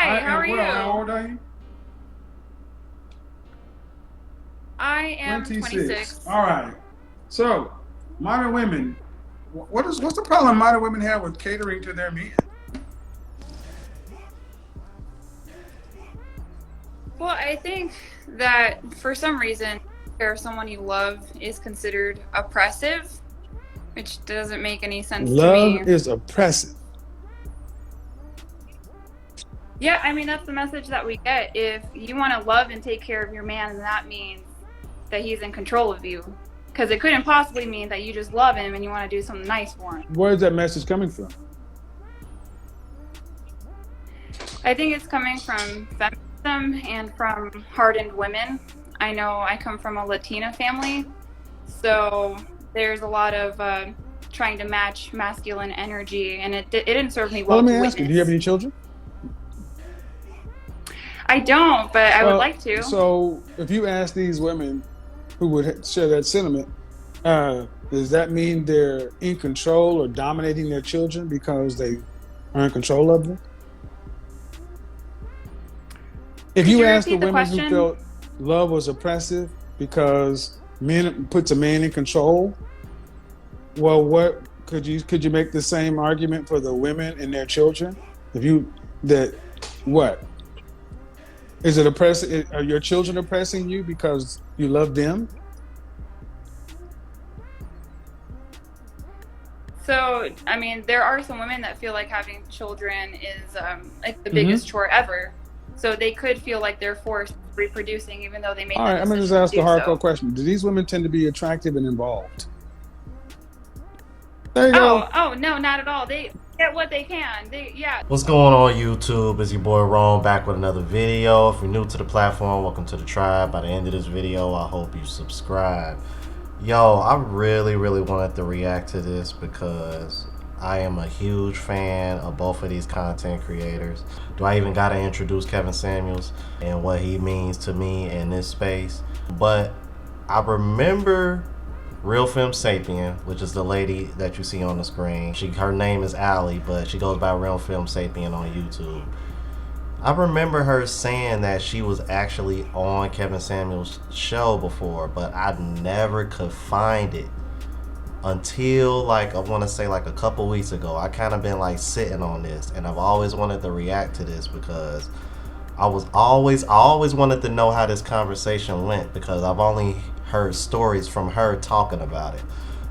Hi, how are Well, how you? old are you? I am 26. 26. All right. So, modern women, what's the problem modern women have with catering to their men? Well, I think that for some reason, if someone you love is considered oppressive, which doesn't make any sense to Love me. is oppressive. Yeah, I mean, that's the message that we get. If you want to love and take care of your man, then that means that he's in control of you. Because it couldn't possibly mean that you just love him and you want to do something nice for him. Where is that message coming from? I think it's coming from feminism and from hardened women. I know I come from a Latina family, so there's a lot of trying to match masculine energy, and it didn't serve me Well, well let me to ask you, do you have witness. any children? I don't, but I would Well, like to. so if you ask these women who would share that sentiment, does that mean they're in control or dominating their children because they are in control of them? If Could you you ask the repeat the women who question? felt love was oppressive because men puts a man in control, well, what could you make the same argument for the women and their children? If you that what is it oppressing? Are your children oppressing you because you love them? So, I mean, there are some women that feel like having children is like the Mm-hmm. biggest chore ever. So they could feel like they're forced reproducing, even though they made All the right, I'm gonna just decision to ask a do hardcore so. question. Do these women tend to be attractive and involved? There you Oh, go. oh no, not at all. They get what they can. They yeah. What's going on YouTube? It's your boy Rome back with another video. If you're new to the platform, welcome to the tribe. By the end of this video, I hope you subscribe. Yo, I really wanted to react to this because I am a huge fan of both of these content creators. Do I even gotta introduce Kevin Samuels and what he means to me in this space? But I remember Real Film Sapien, which is the lady that you see on the screen. Her name is Allie, but she goes by Real Film Sapien on YouTube. I remember her saying that she was actually on Kevin Samuels' show before, but I never could find it until like I want to say like a couple weeks ago. I kind of been like sitting on this, and I've always wanted to react to this because I always wanted to know how this conversation went because I've only heard stories from her talking about it.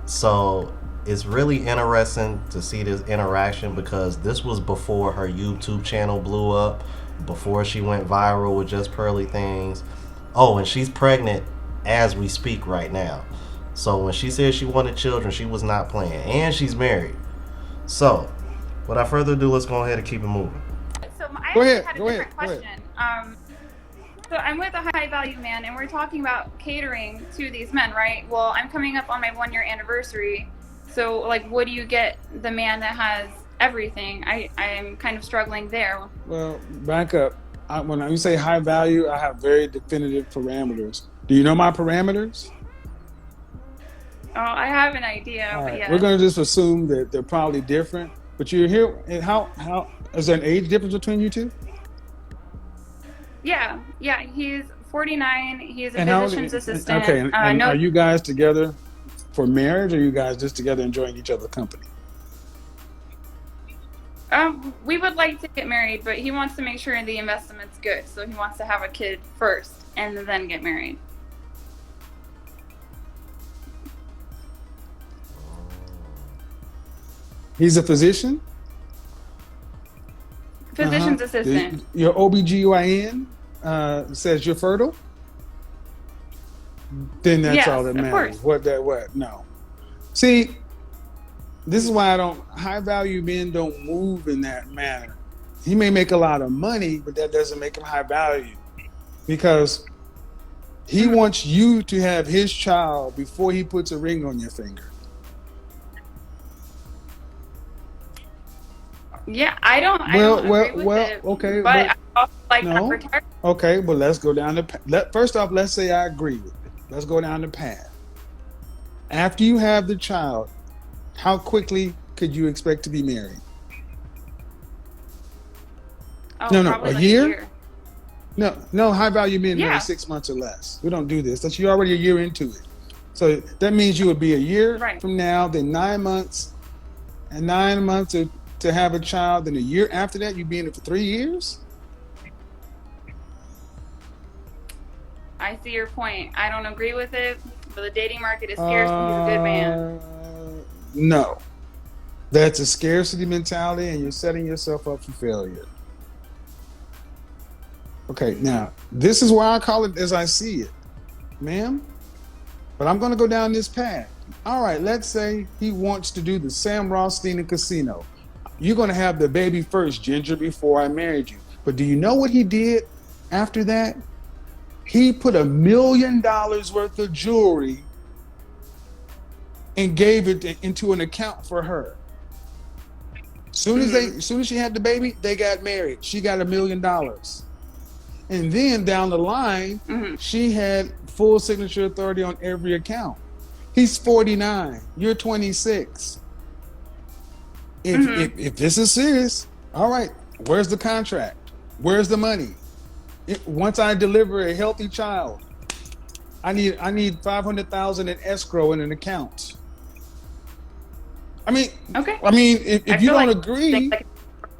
So it's really interesting to see this interaction because this was before her YouTube channel blew up, before she went viral with just pearly things. Oh, and she's pregnant as we speak right now. So when she said she wanted children, she was not playing. And she's married. So, without further ado, let's go ahead and keep it moving. So I Go actually ahead. had a Go ahead. different Go ahead. question. So I'm with a high value man, and we're talking about catering to these men, right? Well, I'm coming up on my 1 year anniversary. So like, what do you get the man that has everything? I'm kind of struggling there. Well, back up. When you say high value, I have very definitive parameters. Do you know my parameters? Oh, I have an idea, All but right, we're yes. going to just assume that they're probably different. But you're here. And how is there an age difference between you two? Yeah. He's 49. He's a And how? physician's Okay, assistant. and No, are you guys together for marriage, or are you guys just together enjoying each other's company? we would like to get married, but he wants to make sure the investment's good. So he wants to have a kid first and then get married. He's a physician. Uh-huh. Physician's assistant. Your OBGYN says you're fertile. Then that's Yes, all that of matters. course. What? No. See, this is why I don't high value men don't move in that manner. He may make a lot of money, but that doesn't make him high value because he wants you to have his child before he puts a ring on your finger. Yeah, I don't agree with Well. it, Okay, but but I also like that no. retired. Okay, but let's go down first off, let's say I agree with it. Let's go down the path. After you have the child, how quickly could you expect to be married? Oh, No, probably a like a year? year. No, high value men marry Yeah. 6 months or less. We don't do this. That's you're already a year into it. So that means you would be a year Right. from now, then 9 months, and 9 months to have a child. Then a year after that, you'd be in it for 3 years. I see your point. I don't agree with it, but the dating market is scarce and he's a good man. No, that's a scarcity mentality, and you're setting yourself up for failure. Okay, now this is why I call it as I see it, ma'am. But I'm going to go down this path. All right, let's say he wants to do the Sam Rothstein casino. You're going to have the baby first, Ginger, before I married you. But do you know what he did after that? He put $1 million worth of jewelry and gave it into an account for her. Soon as she had the baby, they got married. She got $1 million. And then down the line, she had full signature authority on every account. He's 49. You're 26. If this is serious, all right, where's the contract? Where's the money? Once I deliver a healthy child, I need 500,000 in escrow in an account. Okay. If you don't agree, like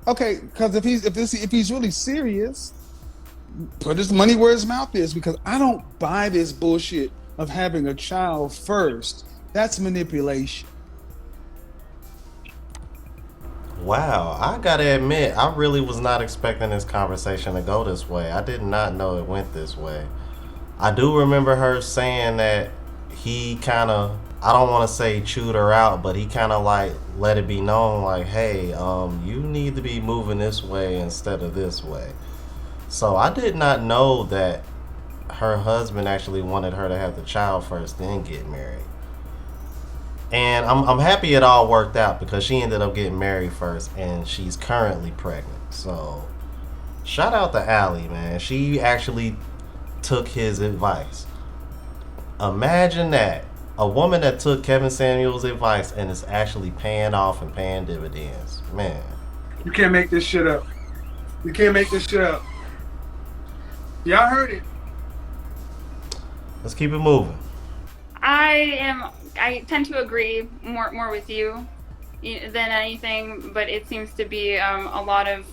okay, because if he's really serious, put his money where his mouth is, because I don't buy this bullshit of having a child first. That's manipulation. Wow, I gotta admit, I really was not expecting this conversation to go this way. I did not know it went this way. I do remember her saying that he kind of, I don't want to say chewed her out, but he kind of like let it be known like, hey, you need to be moving this way instead of this way. So I did not know that her husband actually wanted her to have the child first, then get married. And I'm happy it all worked out because she ended up getting married first and she's currently pregnant. So shout out to Allie, man. She actually took his advice. Imagine that. A woman that took Kevin Samuel's advice and is actually paying off and paying dividends. Man. You can't make this shit up. You can't make this shit up. Y'all heard it. Let's keep it moving. I tend to agree more with you than anything, but it seems to be a lot of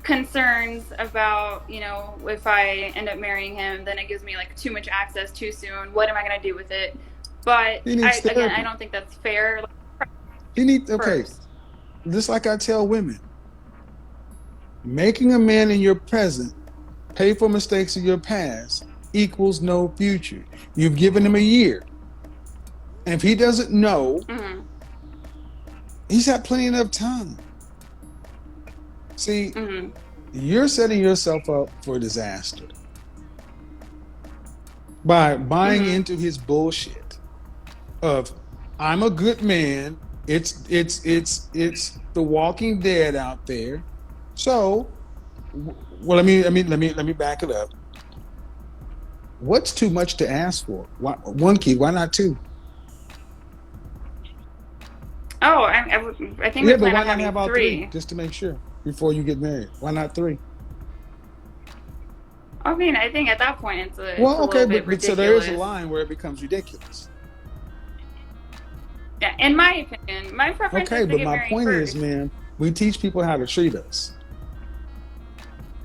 concerns about, if I end up marrying him, then it gives me like too much access too soon. What am I going to do with it? But I don't think that's fair. Okay, just like I tell women, making a man in your present pay for mistakes of your past equals no future. You've given him a year. And if he doesn't know, he's had plenty enough time. See, you're setting yourself up for disaster by buying into his bullshit of I'm a good man. It's The Walking Dead out there. So, well, let me back it up. What's too much to ask for? One kid, why not two? Oh, I think Yeah, we but plan why on not having have all three. just to make sure before you get married? Why not three? I mean, I think at that point it's a Well, okay, little bit but ridiculous. so there is a line where it becomes ridiculous. Yeah, in my opinion, my preference Okay, is to but get my married point first. is, man, we teach people how to treat us.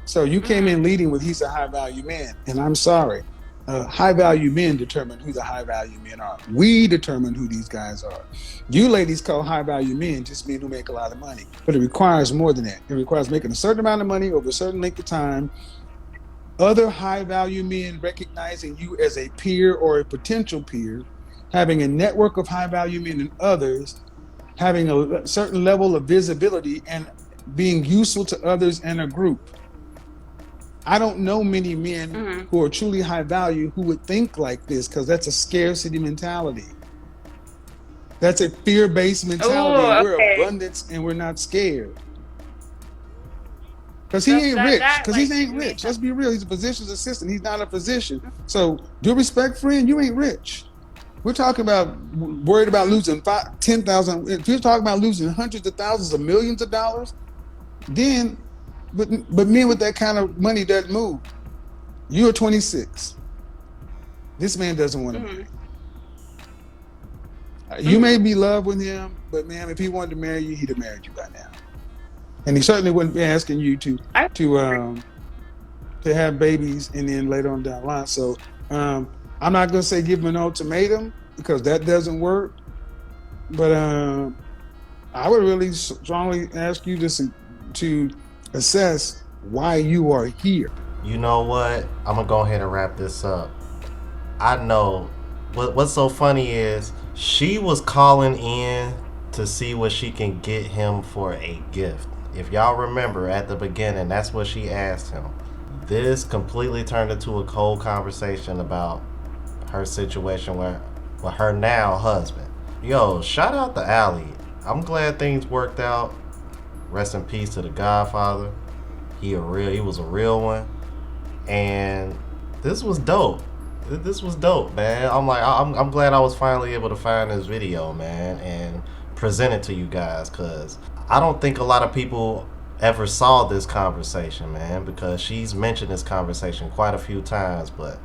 So you came in leading with he's a high value man, and I'm sorry. High value men determine who the high value men are. We determine who these guys are. You ladies call high value men just men who make a lot of money, but it requires more than that. It requires making a certain amount of money over a certain length of time. Other high value men recognizing you as a peer or a potential peer, having a network of high value men and others, having a certain level of visibility and being useful to others in a group. I don't know many men who are truly high value who would think like this, because that's a scarcity mentality. That's a fear-based mentality. Ooh, We're okay. abundance and we're not scared. Because he ain't rich. Because he ain't rich. Let's be real. He's a physician's assistant. He's not a physician. So due respect, friend, you ain't rich. We're talking about worried about losing 10,000. If you're talking about losing hundreds of thousands of millions of dollars, then but men with that kind of money doesn't move. You're 26. This man doesn't want to marry you. You may be in love with him, but man, if he wanted to marry you, he'd have married you by now. And he certainly wouldn't be asking you to have babies and then later on down the line. So I'm not gonna say give him an ultimatum because that doesn't work. But I would really strongly ask you to assess why you are here. You know what? I'm gonna go ahead and wrap this up. I know what's so funny is she was calling in to see what she can get him for a gift. If y'all remember at the beginning, that's what she asked him. This completely turned into a cold conversation about her situation with her now husband. Yo, shout out to Allie. I'm glad things worked out. Rest in peace to the Godfather. He was a real one. And this was dope. This was dope, man. I'm glad I was finally able to find this video, man, and present it to you guys, because I don't think a lot of people ever saw this conversation, man, because she's mentioned this conversation quite a few times, but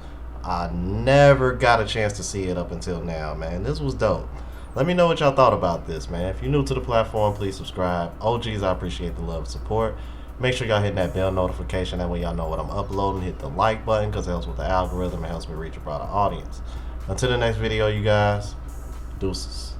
I never got a chance to see it up until now, man. This was dope. Let me know what y'all thought about this, man. If you're new to the platform, please subscribe. OGs, I appreciate the love and support. Make sure y'all hit that bell notification. That way y'all know what I'm uploading. Hit the like button because it helps with the algorithm. It helps me reach a broader audience. Until the next video, you guys. Deuces.